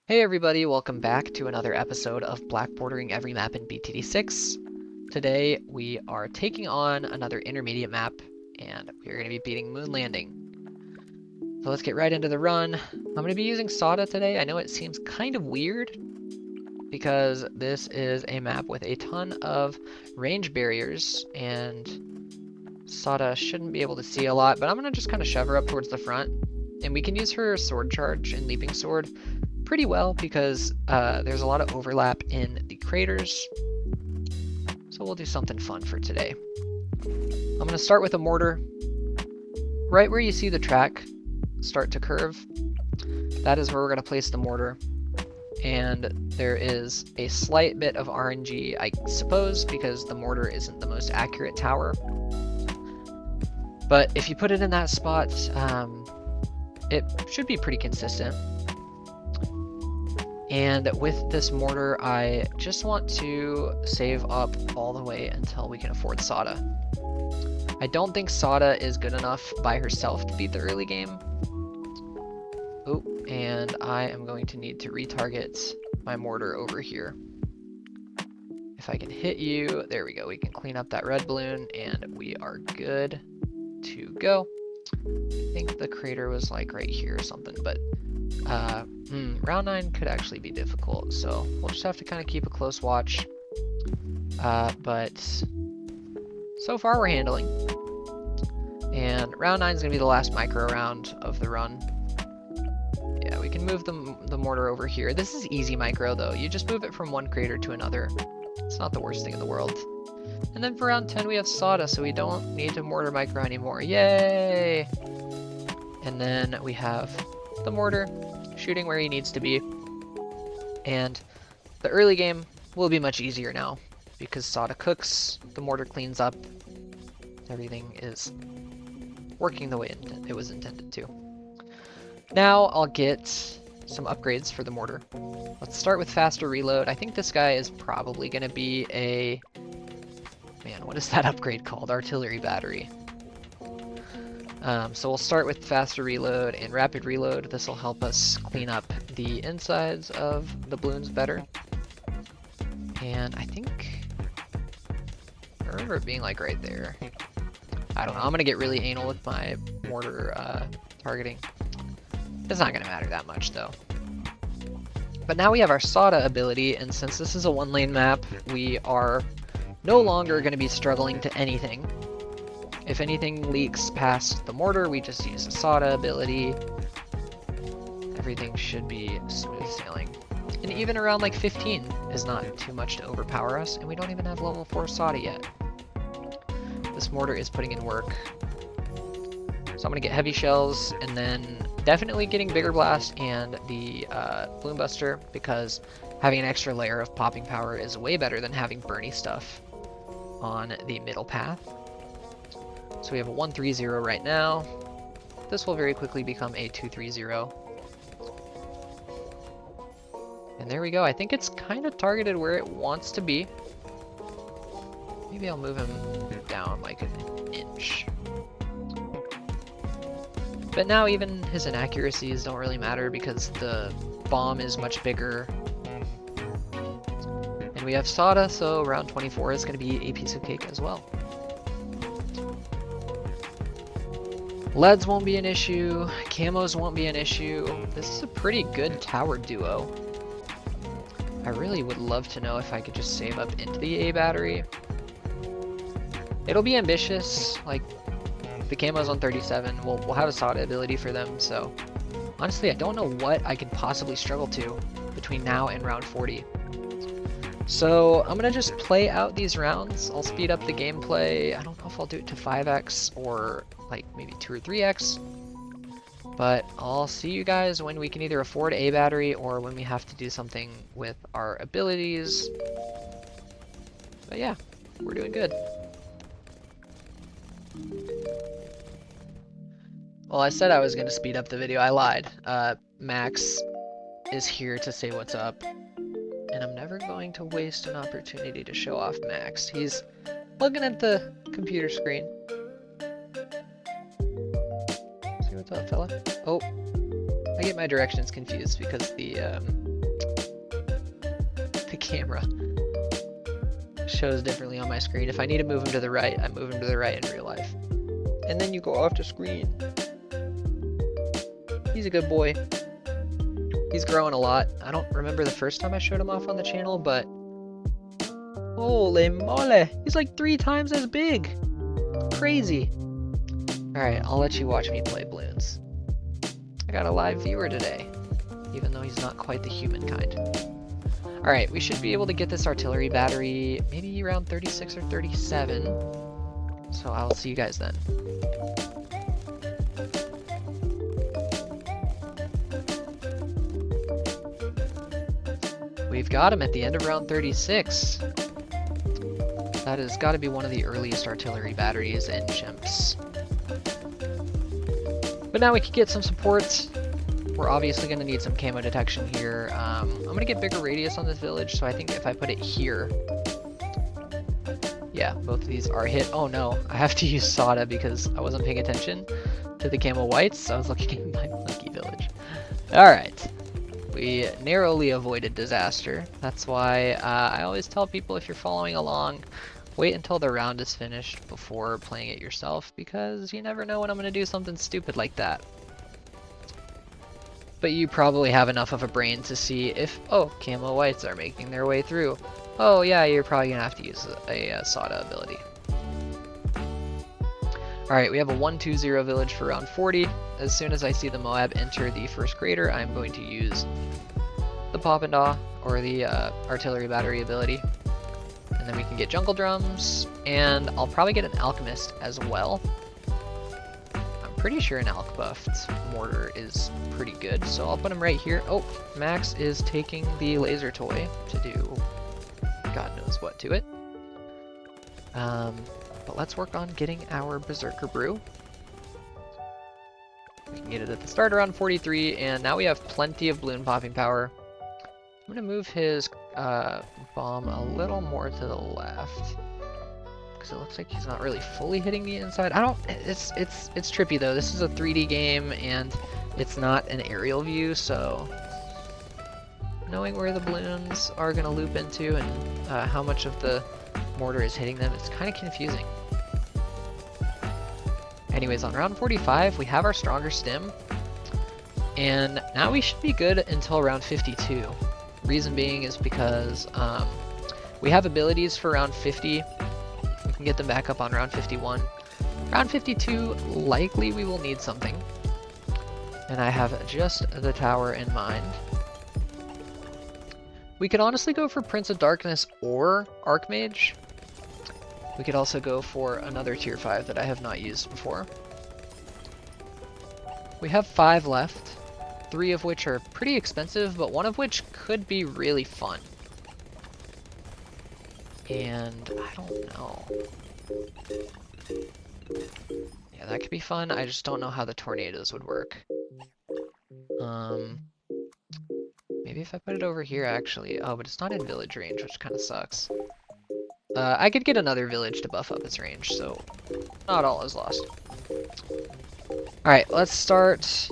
Hey everybody, welcome back to another episode of blackboarding every map in BTD6. Today we are taking on another intermediate map and we are going to be beating Moon Landing. So let's get right into the run. I'm going to be using Sada today. I know it seems kind of weird because this is a map with a ton of range barriers and Sada shouldn't be able to see a lot, but I'm going to just kind of shove her up towards the front. And we can use her sword charge and leaping sword pretty well because there's a lot of overlap in the craters. So we'll do something fun for today. I'm going to start with a mortar. Right where you see the track start to curve, that is where we're going to place the mortar. And there is a slight bit of RNG, I suppose, because the mortar isn't the most accurate tower. But if you put it in that spot, it should be pretty consistent. And with this mortar, I just want to save up all the way until we can afford Sada. I don't think Sada is good enough by herself to beat the early game. Oh, and I am going to need to retarget my mortar over here. If I can hit you, there we go. We can clean up that red balloon and we are good to go. I think the crater was like right here or something, but round 9 could actually be difficult, so we'll just have to kind of keep a close watch. But so far we're handling. And round 9 is going to be the last micro round of the run. Yeah, we can move the mortar over here. This is easy micro though. You just move it from one crater to another. It's not the worst thing in the world. And then for round 10 we have Sada, so we don't need to mortar micro anymore. Yay! And then we have the mortar shooting where he needs to be. And the early game will be much easier now because Sada cooks, the mortar cleans up, everything is working the way it was intended to. Now I'll get some upgrades for the mortar. Let's start with faster reload. I think this guy is probably going to be a... Man, what is that upgrade called? Artillery battery. So we'll start with faster reload and rapid reload. This will help us clean up the insides of the balloons better. And I think... I remember it being like right there. I don't know. I'm going to get really anal with my mortar targeting. It's not going to matter that much though. But now we have our Sada ability, and since this is a one-lane map, we are no longer going to be struggling to anything. If anything leaks past the mortar, we just use the Sada ability. Everything should be smooth sailing. And even around like 15 is not too much to overpower us, and we don't even have level 4 Sada yet. This mortar is putting in work. So I'm going to get heavy shells, and then definitely getting bigger blast and the balloon buster, because having an extra layer of popping power is way better than having burny stuff on the middle path. So we have a 1-3-0 right now. This will very quickly become a 2-3-0. And there we go. I think it's kind of targeted where it wants to be. Maybe I'll move him down like an inch. But now even his inaccuracies don't really matter because the bomb is much bigger. And we have Sada, so round 24 is going to be a piece of cake as well. Leads won't be an issue, camos won't be an issue. This is a pretty good tower duo. I really would love to know if I could just save up into the A battery. It'll be ambitious, like the camos on 37, we'll have a Sada ability for them, so honestly I don't know what I could possibly struggle to between now and round 40. So I'm gonna just play out these rounds. I'll speed up the gameplay. I don't know if I'll do it to 5x or like maybe 2 or 3x. But I'll see you guys when we can either afford a battery or when we have to do something with our abilities. But yeah, we're doing good. Well, I said I was gonna speed up the video. I lied. Max is here to say what's up. And I'm never going to waste an opportunity to show off Max. He's looking at the computer screen. See what's up, fella? Oh, I get my directions confused because the camera shows differently on my screen. If I need to move him to the right, I move him to the right in real life. And then you go off the screen. He's a good boy. He's growing a lot. I don't remember the first time I showed him off on the channel, but holy mole, he's like 3 times as big. Crazy. Alright, I'll let you watch me play balloons. I got a live viewer today, even though he's not quite the human kind. Alright, we should be able to get this artillery battery maybe around 36 or 37. So I'll see you guys then. We've got him at the end of round 36. That has got to be one of the earliest artillery batteries in Chimps. But now we can get some supports. We're obviously going to need some camo detection here. I'm going to get bigger radius on this village, so I think if I put it here... Yeah, both of these are hit. Oh no, I have to use Sada because I wasn't paying attention to the camo whites. I was looking at my monkey village. Alright. We narrowly avoided disaster. That's why I always tell people, if you're following along, wait until the round is finished before playing it yourself, because you never know when I'm going to do something stupid like that. But you probably have enough of a brain to see if, oh, camo whites are making their way through. Oh yeah, you're probably going to have to use a Sada ability. Alright, we have a 1-2-0 village for round 40. As soon as I see the Moab enter the first crater, I'm going to use the Pop and Daw, or the artillery battery ability. And then we can get jungle drums, and I'll probably get an alchemist as well. I'm pretty sure an alch buffed mortar is pretty good, so I'll put him right here. Oh, Max is taking the laser toy to do God knows what to it. But let's work on getting our Berserker Brew. We can get it at the start around 43, and now we have plenty of balloon popping power. I'm gonna move his bomb a little more to the left, because it looks like he's not really fully hitting the inside. It's trippy though. This is a 3D game, and it's not an aerial view, so knowing where the balloons are gonna loop into and how much of the mortar is hitting them, it's kind of confusing. Anyways, on round 45, we have our stronger stim, and now we should be good until round 52. Reason being is because we have abilities for round 50. We can get them back up on round 51. Round 52, likely we will need something, and I have just the tower in mind. We could honestly go for Prince of Darkness or Archmage. We could also go for another tier 5 that I have not used before. We have 5 left, 3 of which are pretty expensive, but 1 of which could be really fun. And I don't know. Yeah, that could be fun. I just don't know how the tornadoes would work. Maybe if I put it over here, actually. Oh, but it's not in village range, which kind of sucks. I could get another village to buff up its range, so not all is lost. Alright, let's start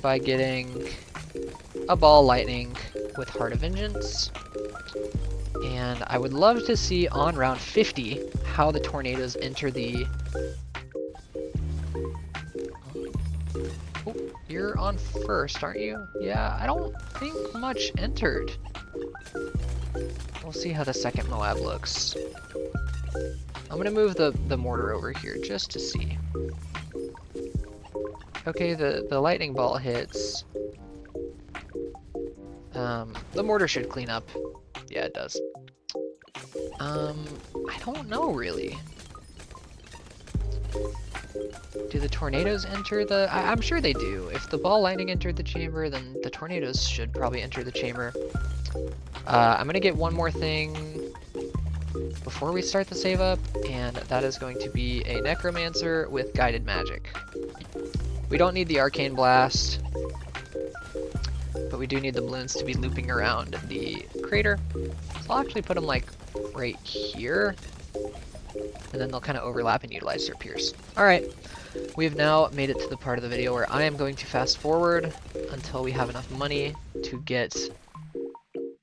by getting a ball lightning with Heart of Vengeance. And I would love to see on round 50 how the tornadoes enter the... Oh, you're on first, aren't you? Yeah, I don't think much entered. We'll see how the second Moab looks. I'm gonna move the mortar over here just to see. Okay, the lightning ball hits. The mortar should clean up. Yeah, it does. I don't know really. Do the tornadoes enter the... I'm sure they do. If the ball lightning entered the chamber, then the tornadoes should probably enter the chamber. I'm gonna get one more thing before we start the save up, and that is going to be a Necromancer with Guided Magic. We don't need the Arcane Blast, but we do need the balloons to be looping around the crater. So I'll actually put them like right here, and then they'll kind of overlap and utilize their Pierce. Alright, we have now made it to the part of the video where I am going to fast forward until we have enough money to get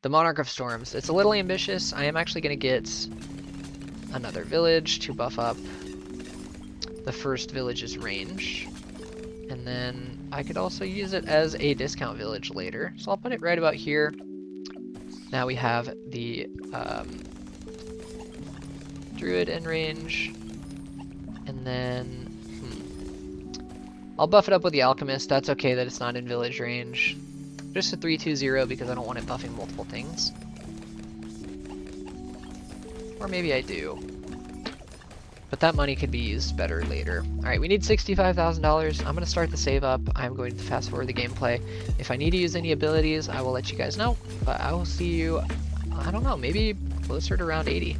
The Monarch of Storms. It's a little ambitious. I am actually going to get another village to buff up the first village's range. And then I could also use it as a discount village later. So I'll put it right about here. Now we have the Druid in range. And then I'll buff it up with the Alchemist. That's okay that it's not in village range. Just a 3-2-0 because I don't want it buffing multiple things. Or maybe I do. But that money could be used better later. Alright, we need $65,000. I'm going to start the save up. I'm going to fast forward the gameplay. If I need to use any abilities, I will let you guys know. But I will see you, I don't know, maybe closer to round 80.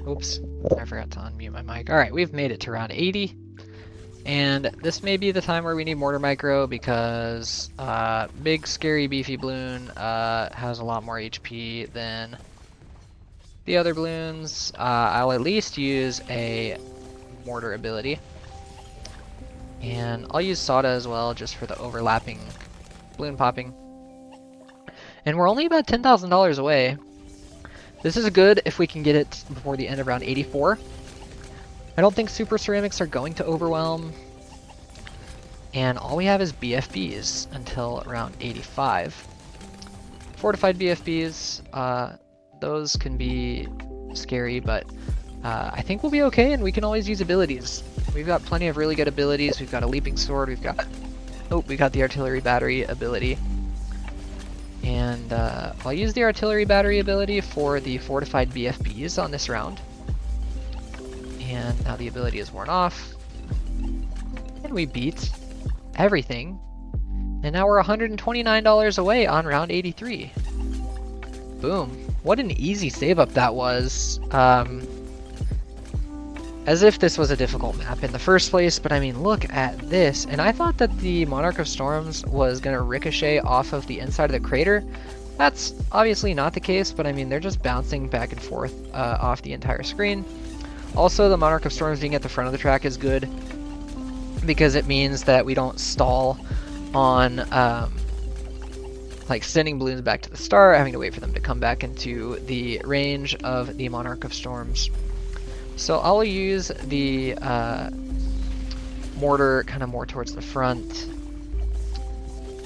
Oops, I forgot to unmute my mic. Alright, we've made it to round 80. And this may be the time where we need Mortar Micro because big, scary, beefy balloon has a lot more HP than the other balloons. I'll at least use a Mortar ability. And I'll use Sada as well just for the overlapping balloon popping. And we're only about $10,000 away. This is good if we can get it before the end of round 84. I don't think Super Ceramics are going to overwhelm. And all we have is BFBs until round 85. Fortified BFBs, those can be scary, but I think we'll be okay and we can always use abilities. We've got plenty of really good abilities. We've got a Leaping Sword, we got the Artillery Battery ability. And I'll use the Artillery Battery ability for the Fortified BFBs on this round. And now the ability is worn off. And we beat everything. And now we're $129 away on round 83. Boom. What an easy save up that was. As if this was a difficult map in the first place, but I mean, look at this. And I thought that the Monarch of Storms was going to ricochet off of the inside of the crater. That's obviously not the case, but I mean, they're just bouncing back and forth off the entire screen. Also, the Monarch of Storms being at the front of the track is good because it means that we don't stall on like sending balloons back to the start, having to wait for them to come back into the range of the Monarch of Storms. So I'll use the mortar kind of more towards the front,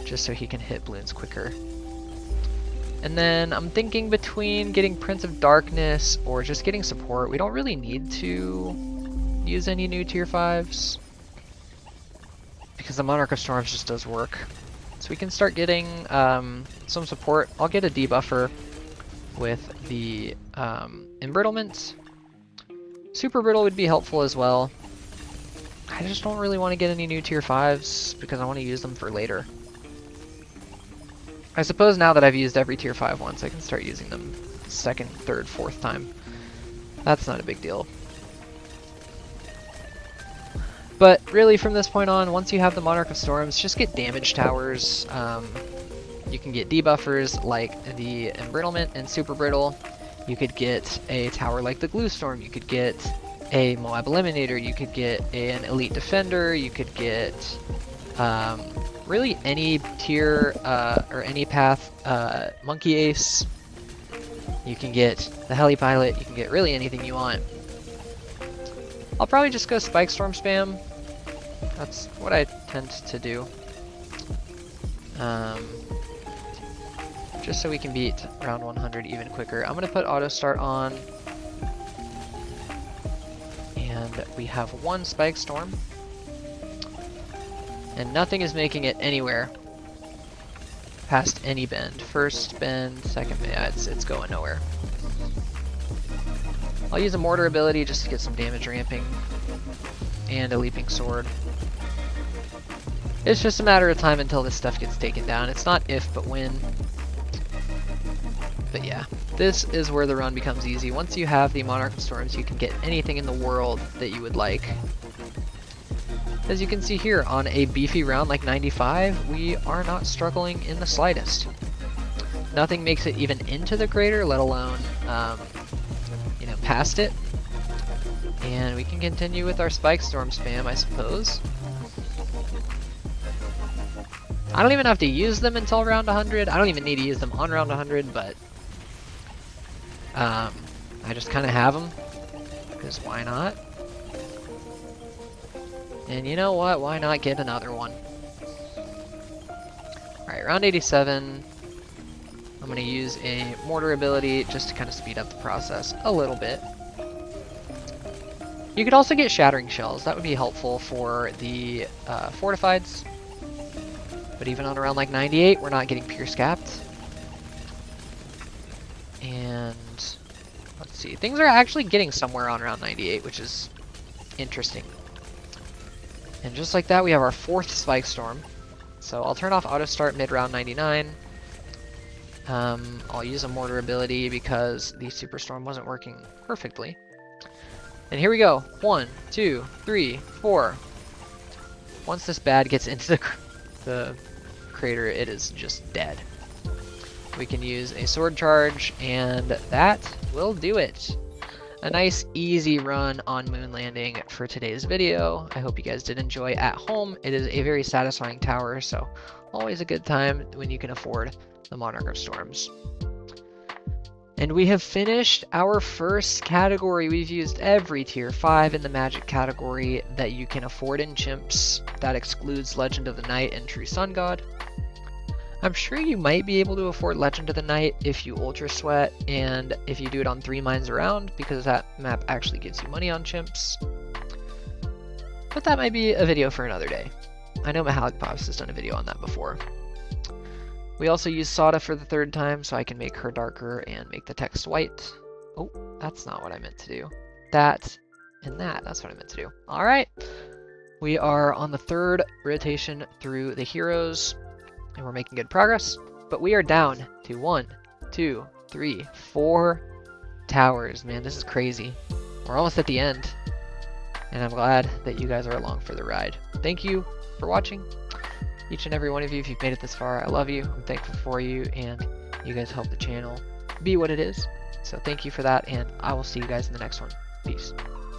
just so he can hit balloons quicker. And then I'm thinking between getting Prince of Darkness or just getting support. We don't really need to use any new tier 5s because the Monarch of Storms just does work. So we can start getting some support. I'll get a debuffer with the Embrittlement. Super Brittle would be helpful as well. I just don't really want to get any new tier 5s because I want to use them for later. I suppose now that I've used every tier 5 once, I can start using them second, third, fourth time. That's not a big deal. But really from this point on, once you have the Monarch of Storms, just get damage towers. You can get debuffers like the Embrittlement and Super Brittle. You could get a tower like the Glue Storm. You could get a Moab Eliminator. You could get an Elite Defender. You could get really any tier or any path Monkey Ace. You can get the Heli Pilot. You can get really anything you want. I'll probably just go Spike Storm spam. That's what I tend to do. just so we can beat round 100 even quicker. I'm gonna put auto start on, and we have one spike storm, and nothing is making it anywhere past any bend. First bend, second bend, yeah, it's going nowhere. I'll use a mortar ability just to get some damage ramping, and a leaping sword. It's just a matter of time until this stuff gets taken down. It's not if, but when. But yeah, this is where the run becomes easy. Once you have the Monarch of Storms, you can get anything in the world that you would like. As you can see here, on a beefy round like 95, we are not struggling in the slightest. Nothing makes it even into the crater, let alone, you know, past it. And we can continue with our spike storm spam, I suppose. I don't even have to use them until round 100. I don't even need to use them on round 100, but I just kind of have them, because why not? And you know what? Why not get another one? Alright, round 87. I'm going to use a mortar ability just to kind of speed up the process a little bit. You could also get shattering shells. That would be helpful for the fortifieds. But even on around like 98, we're not getting pierce capped. And let's see, things are actually getting somewhere on around 98, which is interesting. And just like that, we have our 4th spike storm. So I'll turn off auto start mid round 99. I'll use a mortar ability because the superstorm wasn't working perfectly. And here we go. 1, 2, 3, 4. Once this bad gets into the crater, it is just dead. We can use a sword charge, and that will do it. A nice easy run on moon landing for today's video. I hope you guys did enjoy at home. It is a very satisfying tower, so always a good time when you can afford the Monarch of Storms. And we have finished our first category. We've used every tier 5 in the magic category that you can afford in chimps. That excludes Legend of the Night and True Sun God. I'm sure you might be able to afford Legend of the Night if you Ultra Sweat and if you do it on 3 mines around, because that map actually gives you money on chimps. But that might be a video for another day. I know Mahalik Pops has done a video on that before. We also use Sada for the 3rd time, so I can make her darker and make the text white. Oh, that's not what I meant to do. That and that's what I meant to do. All right, we are on the 3rd rotation through the heroes, and we're making good progress, but we are down to 1, 2, 3, 4 towers. Man, this is crazy. We're almost at the end, and I'm glad that you guys are along for the ride. Thank you for watching. Each and every one of you, if you've made it this far, I love you. I'm thankful for you, and you guys help the channel be what it is. So thank you for that, and I will see you guys in the next one. Peace.